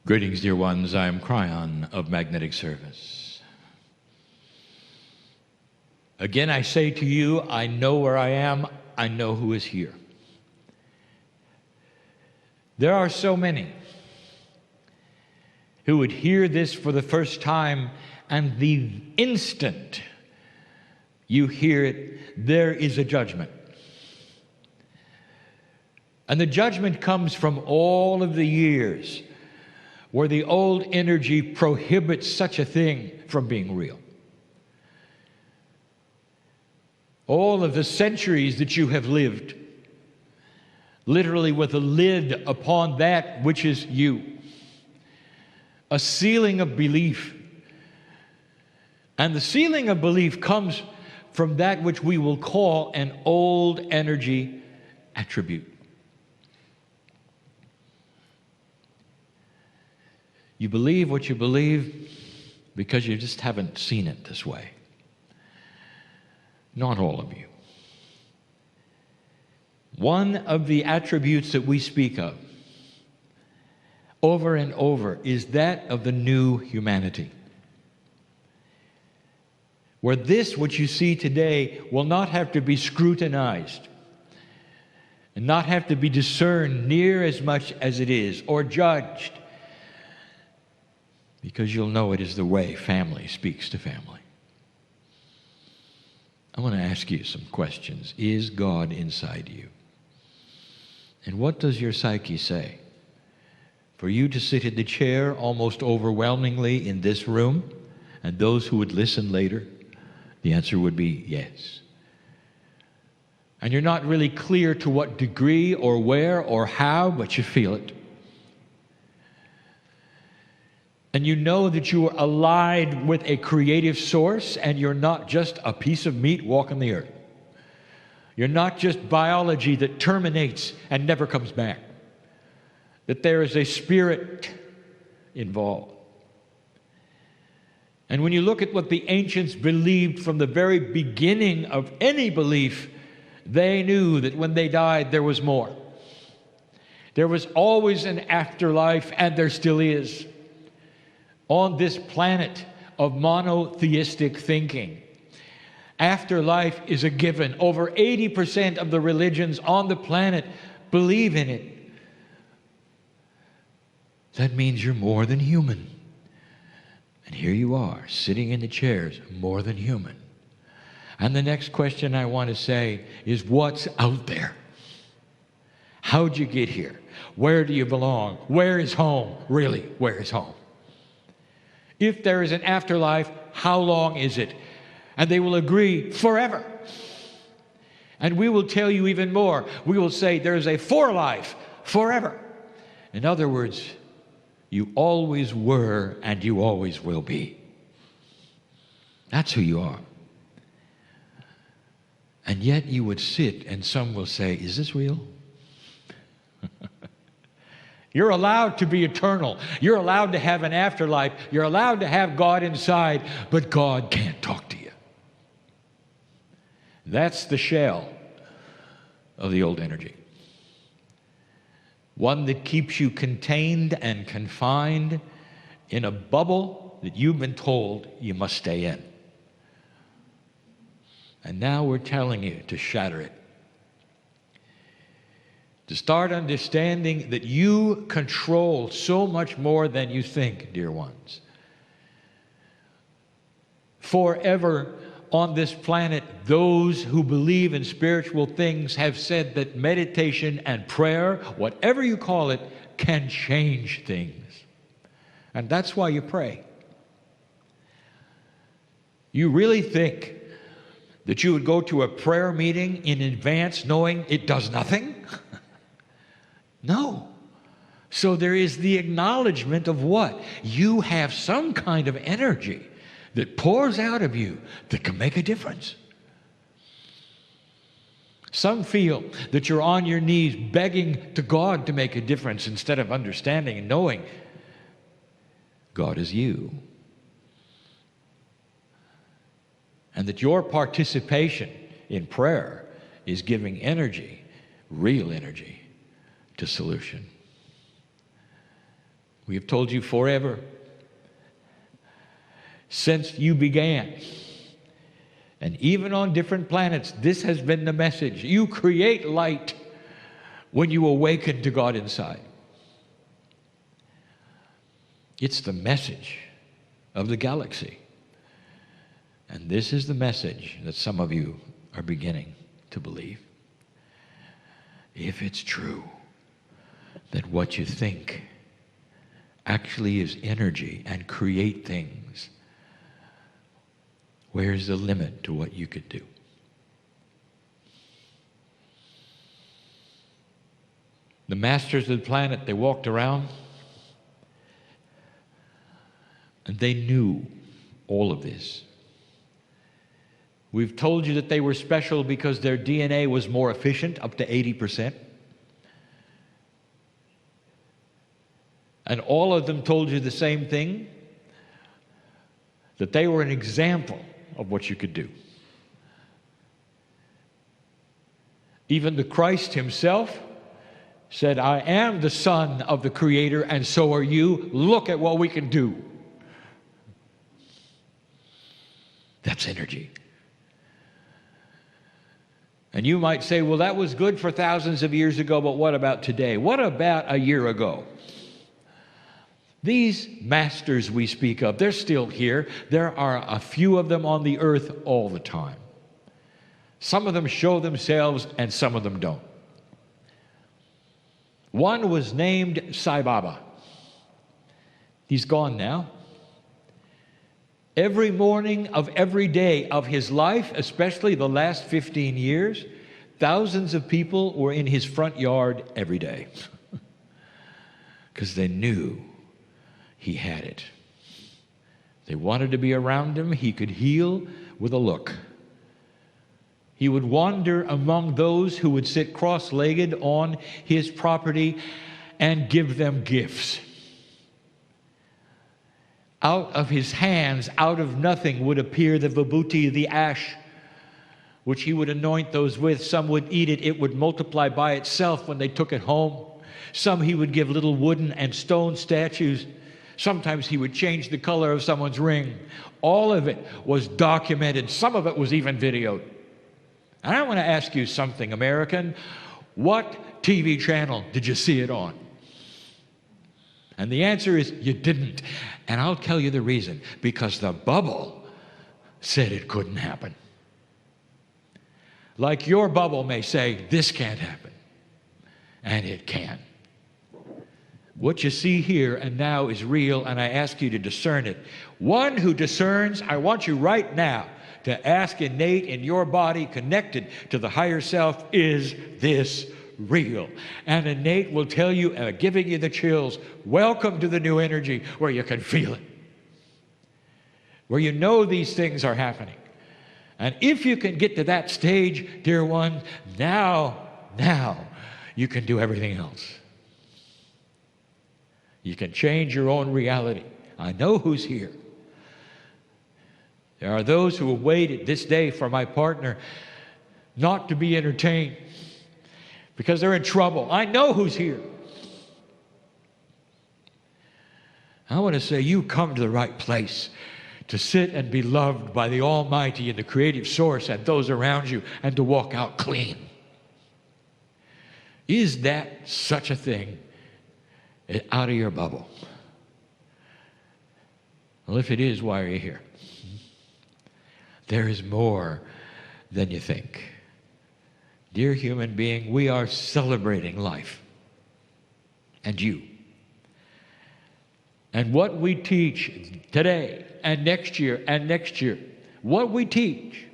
Greetings, dear ones. I am Kryon of Magnetic Service. Again, I say to you, I know where I am. I know who is here. There are so many who would hear this for the first time, and the instant you hear it, there is a judgment. And the judgment comes from all of the years where the old energy prohibits such a thing from being real. All of the centuries that you have lived, literally with a lid upon that which is you, a ceiling of belief. And the ceiling of belief comes from that which we will call an old energy attribute. You believe what you believe because you just haven't seen it this way. Not all of you. One of the attributes that we speak of over and over is that of the new humanity, where this which you see today will not have to be scrutinized and not have to be discerned near as much as it is or judged, because you'll know it is the way family speaks to family. I want to ask you some questions. Is God inside you? And what does your psyche say? For you to sit in the chair almost overwhelmingly in this room, and those who would listen later, the answer would be yes. And you're not really clear to what degree or where or how, but you feel it. And you know that you are allied with a creative source, and you're not just a piece of meat walking the earth. You're not just biology that terminates and never comes back. That there is a spirit involved. And when you look at what the ancients believed from the very beginning of any belief, they knew that when they died, there was more. There was always an afterlife, and there still is. On this planet of monotheistic thinking, afterlife is a given. Over 80% of the religions on the planet believe in it. That means you're more than human. And here you are, sitting in the chairs, more than human. And the next question I want to say is, what's out there? How'd you get here? Where do you belong? Where is home? Really, where is home? If there is an afterlife, how long is it? And they will agree, forever. And we will tell you even more. We will say there is a forelife, forever. In other words, you always were and you always will be. That's who you are. And yet you would sit, and some will say, is this real? You're allowed to be eternal. You're allowed to have an afterlife. You're allowed to have God inside, but God can't talk to you. That's the shell of the old energy. One that keeps you contained and confined in a bubble that you've been told you must stay in. And now we're telling you to shatter it. To start understanding that you control so much more than you think, dear ones. Forever on this planet, those who believe in spiritual things have said that meditation and prayer, whatever you call it, can change things. And that's why you pray. You really think that you would go to a prayer meeting in advance knowing it does nothing? No. So there is the acknowledgement of what? You have some kind of energy that pours out of you that can make a difference. Some feel that you're on your knees begging to God to make a difference instead of understanding and knowing God is you. And that your participation in prayer is giving energy, real energy, to solution. We have told you forever, since you began. And even on different planets, this has been the message. You create light when you awaken to God inside. It's the message of the galaxy. And this is the message that some of you are beginning to believe. If it's true that what you think actually is energy and create things, where's the limit to what you could do? The masters of the planet, they walked around and they knew all of this. We've told you that they were special because their DNA was more efficient, up to 80%. And all of them told you the same thing, that they were an example of what you could do. Even the Christ himself said, I am the Son of the Creator, and so are you. Look at what we can do. That's energy. And you might say, well, that was good for thousands of years ago, but what about today? What about a year ago? These masters we speak of, they're still here. There are a few of them on the earth all the time. Some of them show themselves and some of them don't. One was named Sai Baba. He's gone now. Every morning of every day of his life, especially the last 15 years, thousands of people were in his front yard every day because they knew he had it. They wanted to be around him. He could heal with a look. He would wander among those who would sit cross-legged on his property and give them gifts. Out of his hands, out of nothing, would appear the vibhuti, the ash, which he would anoint those with. Some would eat it. It would multiply by itself when they took it home. Some he would give little wooden and stone statues. Sometimes he would change the color of someone's ring. All of it was documented. Some of it was even videoed. And I want to ask you something, American. What TV channel did you see it on? And the answer is you didn't. And I'll tell you the reason. Because the bubble said it couldn't happen. Like your bubble may say, this can't happen. And it can. What you see here and now is real, and I ask you to discern it. One who discerns, I want you right now to ask innate in your body, connected to the higher self, is this real? And innate will tell you, giving you the chills, welcome to the new energy where you can feel it, where you know these things are happening. And if you can get to that stage, dear one, now you can do everything else. You can change your own reality. I know who's here. There are those who have waited this day for my partner not to be entertained because they're in trouble. I know who's here. I want to say you come to the right place to sit and be loved by the Almighty and the creative source and those around you and to walk out clean. Is that such a thing out of your bubble? Well, if it is, why are you here? There is more than you think. Dear human being, we are celebrating life and you. And what we teach today and next year, what we teach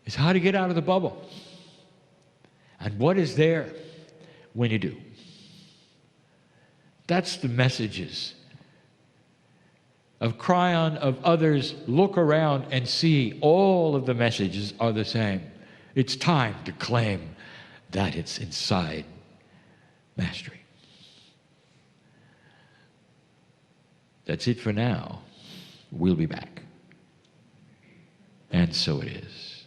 is how to get out of the bubble. And what is there when you do. That's the messages of Kryon, of others. Look around and see all of the messages are the same. It's time to claim that it's inside mastery. That's it for now. We'll be back. And so it is.